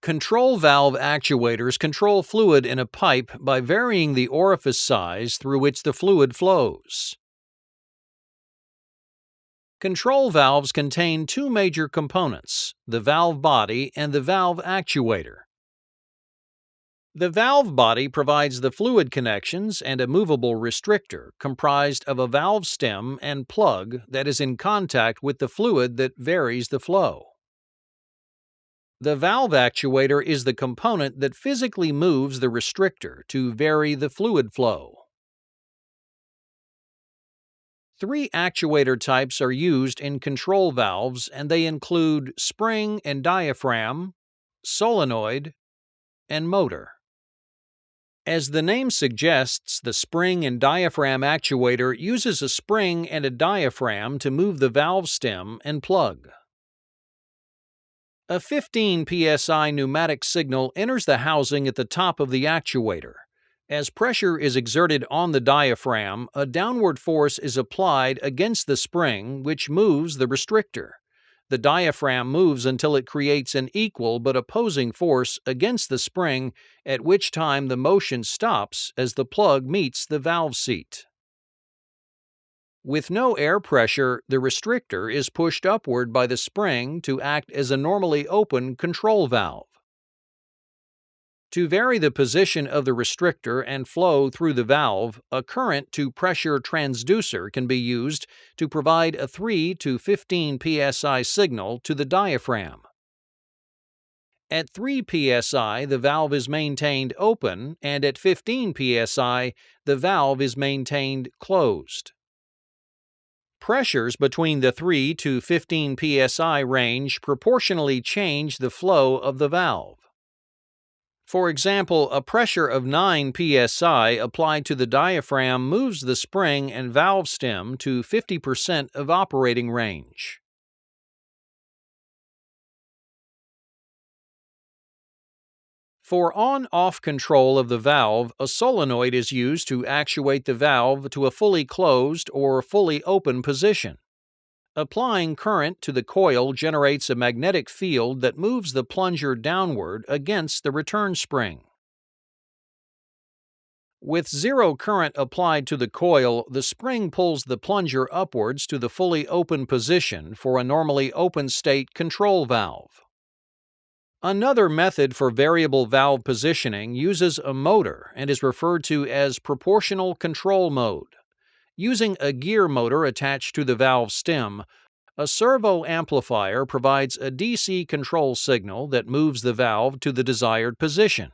Control valve actuators control fluid in a pipe by varying the orifice size through which the fluid flows. Control valves contain two major components, the valve body and the valve actuator. The valve body provides the fluid connections and a movable restrictor comprised of a valve stem and plug that is in contact with the fluid that varies the flow. The valve actuator is the component that physically moves the restrictor to vary the fluid flow. Three actuator types are used in control valves, and they include spring and diaphragm, solenoid, and motor. As the name suggests, the spring and diaphragm actuator uses a spring and a diaphragm to move the valve stem and plug. A 15 psi pneumatic signal enters the housing at the top of the actuator. As pressure is exerted on the diaphragm, a downward force is applied against the spring, which moves the restrictor. The diaphragm moves until it creates an equal but opposing force against the spring, at which time the motion stops as the plug meets the valve seat. With no air pressure, the restrictor is pushed upward by the spring to act as a normally open control valve. To vary the position of the restrictor and flow through the valve, a current-to-pressure transducer can be used to provide a 3 to 15 psi signal to the diaphragm. At 3 psi, the valve is maintained open, and at 15 psi, the valve is maintained closed. Pressures between the 3 to 15 psi range proportionally change the flow of the valve. For example, a pressure of 9 psi applied to the diaphragm moves the spring and valve stem to 50% of operating range. For on-off control of the valve, a solenoid is used to actuate the valve to a fully closed or fully open position. Applying current to the coil generates a magnetic field that moves the plunger downward against the return spring. With zero current applied to the coil, the spring pulls the plunger upwards to the fully open position for a normally open state control valve. Another method for variable valve positioning uses a motor and is referred to as proportional control mode. Using a gear motor attached to the valve stem, a servo amplifier provides a DC control signal that moves the valve to the desired position.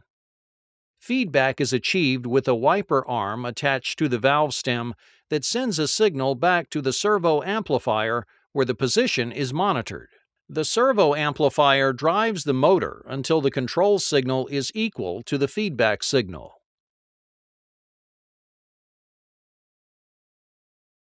Feedback is achieved with a wiper arm attached to the valve stem that sends a signal back to the servo amplifier where the position is monitored. The servo amplifier drives the motor until the control signal is equal to the feedback signal.